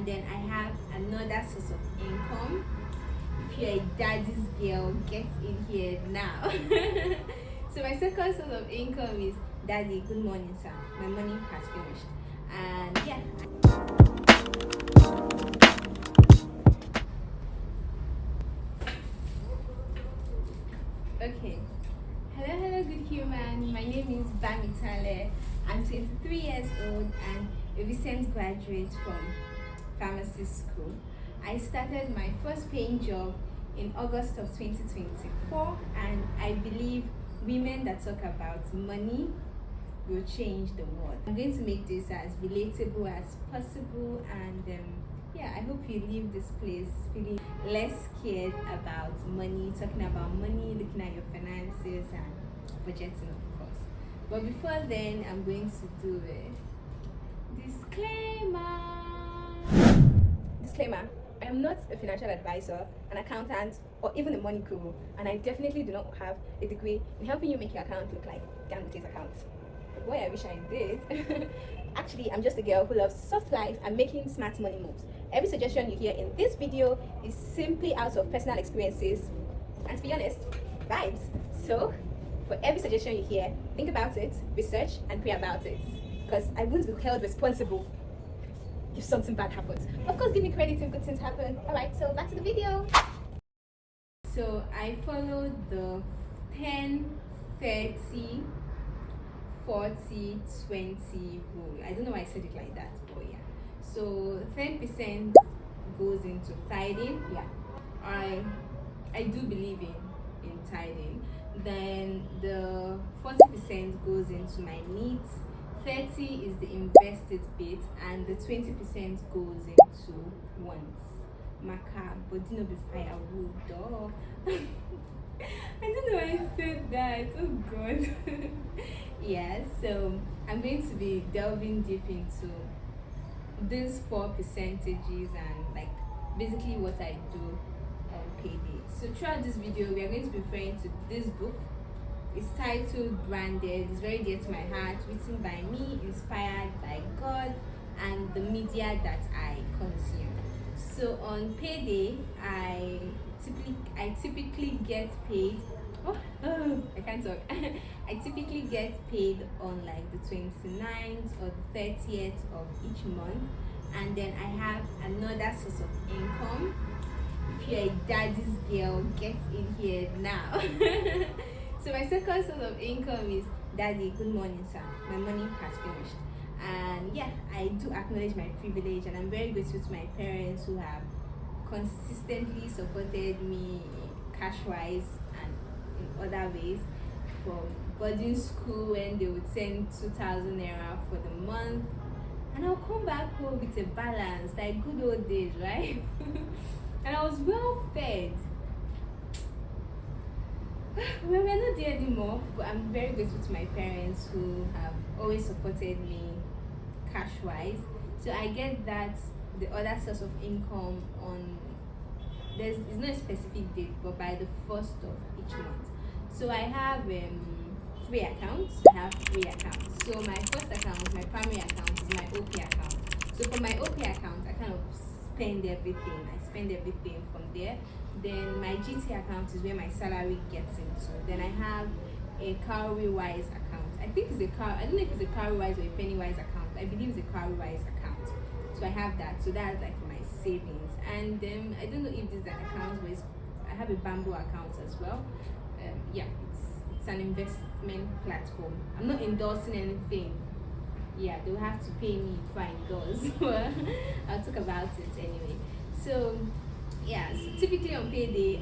and then I have another source of income. If you're a daddy's girl, get in here now. So my second source of income is, daddy, good morning sir, my money has finished. And yeah, okay. Hello, good human. My name is Bamitale. I'm 23 years old and a recent graduate from pharmacy school. I started my first paying job in August of 2024, and I believe women that talk about money will change the world. I'm going to make this as relatable as possible, and yeah, I hope you leave this place feeling less scared about money, talking about money, looking at your finances and budgeting, of course. But before then, I'm going to do a disclaimer. I am not a financial advisor, an accountant, or even a money guru, and I definitely do not have a degree in helping you make your account look like Dangote's account. But boy, I wish I did. Actually, I'm just a girl who loves soft life and making smart money moves. Every suggestion you hear in this video is simply out of personal experiences and, to be honest, vibes. So, for every suggestion you hear, think about it, research, and pray about it. Because I won't be held responsible if something bad happens. Of course, give me credit if good things happen. Alright, so back to the video. So, I followed the 10, 30, 40, 20 rule. I don't know why I said it like that, but yeah. So 10% goes into tithing. Yeah, I do believe in tithing. Then the 40% goes into my needs. 30 is the invested bit, and the 20% goes into wants. Maca, but do not be firewood, dog. I don't know why I said that. Oh God. Yeah, so I'm going to be delving deep into these 4 percentages and like basically what I do on payday. So throughout this video, we are going to be referring to this book. It's titled Branded. It's very dear to my heart, written by me, inspired by God and the media that I consume. So on payday, I typically get paid. I can't talk. I typically get paid on like the 29th or the 30th of each month, and then I have another source of income. If you're a daddy's girl, get in here now. So my second source of income is, daddy, good morning sir, my money has finished. And yeah, I do acknowledge my privilege, and I'm very grateful to my parents who have consistently supported me cash wise and in other ways, from boarding school when they would send 2,000 naira for the month, and I'll come back home with a balance like good old days, right? And I was well fed. Well, we're not there anymore, but I'm very grateful to my parents who have always supported me cash wise. So I get that the other source of income on, it's not a specific date, but by the first of each month. So I have 3 accounts. So my first account, my primary account, is my OP account. So for my OP account, I kind of spend everything. I spend everything from there. Then my GT account is where my salary gets into. Then I have a Cowrywise account. I think it's I don't know if it's a Cowrywise or a Pennywise account. I believe it's a Cowrywise account. So I have that. So that's like for my savings. And then I don't know if this is an account, but I have a Bamboo account as well. Yeah, it's an investment platform. I'm not endorsing anything. Yeah, they'll have to pay me if I endorse. I'll talk about it anyway. So yeah, so typically on payday,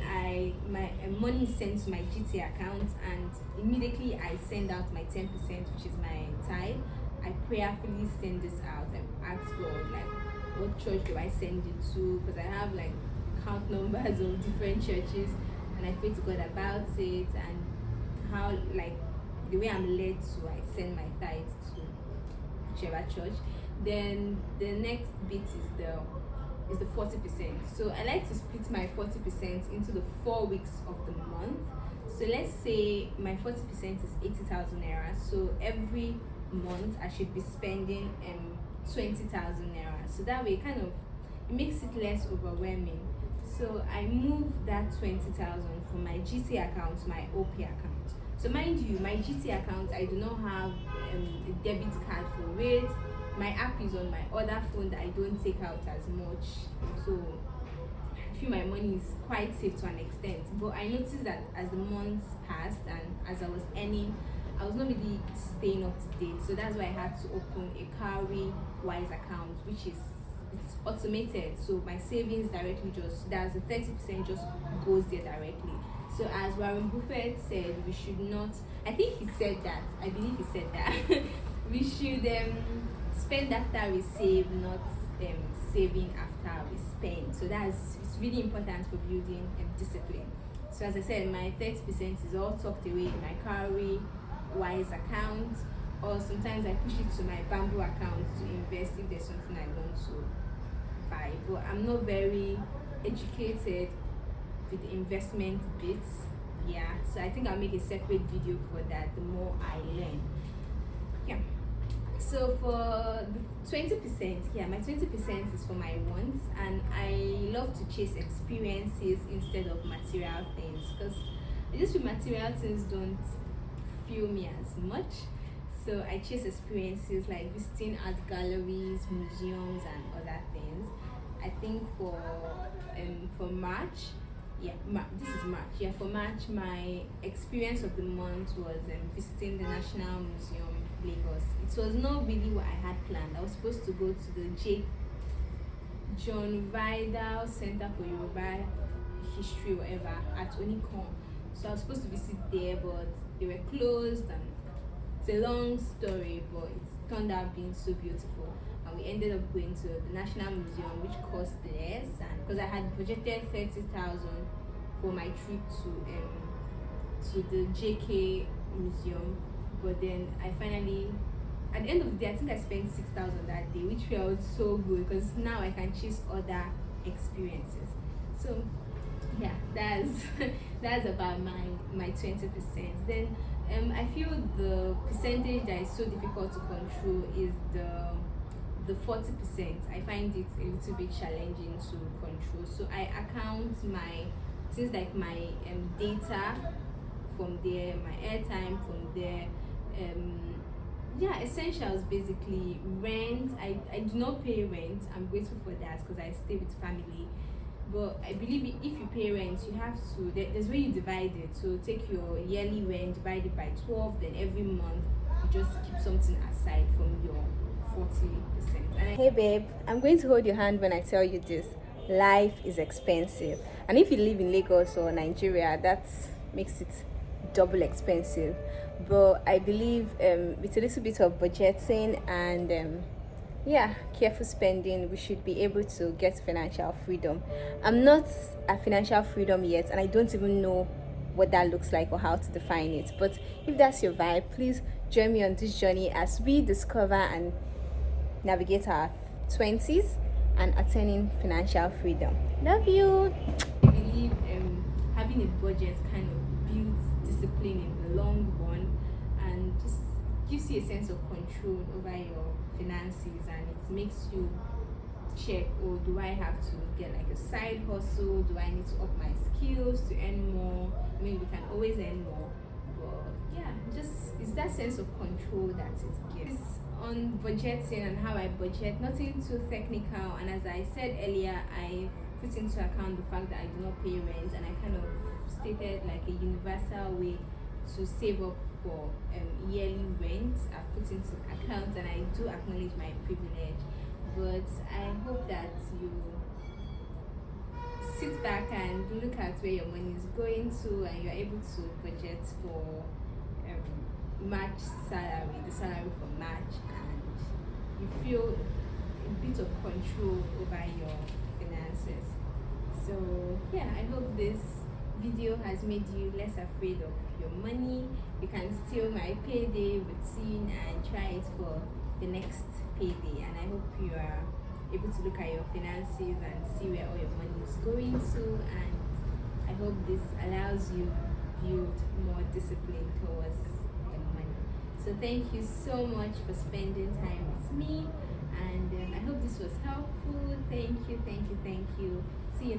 my money is sent to my GT account, and immediately I send out my 10%, which is my tithe. I prayerfully send this out and ask God, like, what church do I send it to? Because I have like account numbers of different churches, and I pray to God about it, and how, like, the way I'm led to, I send my tithe to whichever church. Then the next bit is the 40%. So I like to split my 40% into the 4 weeks of the month. So let's say my 40% is 80,000 naira. So every month I should be spending 20,000 naira. So that way, kind of, it makes it less overwhelming. So I moved that 20,000 from my GT account to my OP account. So mind you, my GT account, I do not have a debit card for it. My app is on my other phone that I don't take out as much. So I feel my money is quite safe to an extent. But I noticed that as the months passed and as I was earning, I was not really staying up to date. So that's why I had to open a Cowrie Wise account, which is it's automated. So my savings directly that's the 30% just goes there directly. So as Warren Buffett said, we should not, I think he said that, I believe he said that, we should spend after we save, not saving after we spend. So it's really important for building discipline. So as I said, my 30% is all tucked away in my Cowrie Wise account, or sometimes I push it to my Bamboo account to invest if there's something I want to buy. But I'm not very educated with the investment bits. Yeah, so I think I'll make a separate video for that the more I learn. Yeah. So for the 20%, yeah, my 20% is for my wants, and I love to chase experiences instead of material things, because I just feel material things don't fuel me as much. So I chase experiences like visiting art galleries, museums, and other things. I think for March, this is March. Yeah, for March, my experience of the month was visiting the National Museum, Lagos. It was not really what I had planned. I was supposed to go to the John Vidal Center for Yoruba History, whatever, at Onikon. So I was supposed to visit there, but they were closed, and it's a long story, but it turned out being so beautiful. And we ended up going to the National Museum, which cost less, and because I had budgeted 30,000 for my trip to the JK Museum, but then I finally, at the end of the day, I think I spent 6,000 that day, which felt so good because now I can choose other experiences. So yeah, that's about my 20%. Then I feel the percentage that is so difficult to control is the 40%. I find it a little bit challenging to control. So I account my things like my data from there, my airtime from there, essentials, basically rent. I do not pay rent. I'm grateful for that because I stay with family. But I believe if you pay rent, you have to, there's where you divide it. So take your yearly rent, divide it by 12, then every month you just keep something aside from your 40%. Hey babe, I'm going to hold your hand when I tell you this. Life is expensive. And if you live in Lagos or Nigeria, that makes it double expensive. But I believe with a little bit of budgeting and careful spending, we should be able to get financial freedom. I'm not at financial freedom yet, and I don't even know what that looks like or how to define it. But if that's your vibe, please join me on this journey as we discover and navigate our 20s and attaining financial freedom. Love you. I believe having a budget kind of builds discipline in the long run and just gives you a sense of control over your finances, and it makes you check, do I have to get like a side hustle? Do I need to up my skills to earn more? I mean, we can always earn more, but yeah, just it's that sense of control that it gives. On budgeting and how I budget, nothing too technical, and as I said earlier, I put into account the fact that I do not pay rent, and I kind of stated like a universal way to save up for yearly rent. I've put into account, and I do acknowledge my privilege, but I hope that you sit back and look at where your money is going to, and you're able to budget for March salary, the salary for March, and you feel a bit of control over your finances. So yeah, I hope this video has made you less afraid of your money. You can steal my payday routine and try it for the next payday, and I hope you are able to look at your finances and see where all your money is going to, and I hope this allows you build more discipline towards your money. So thank you so much for spending time with me. And I hope this was helpful. Thank you, thank you, thank you. See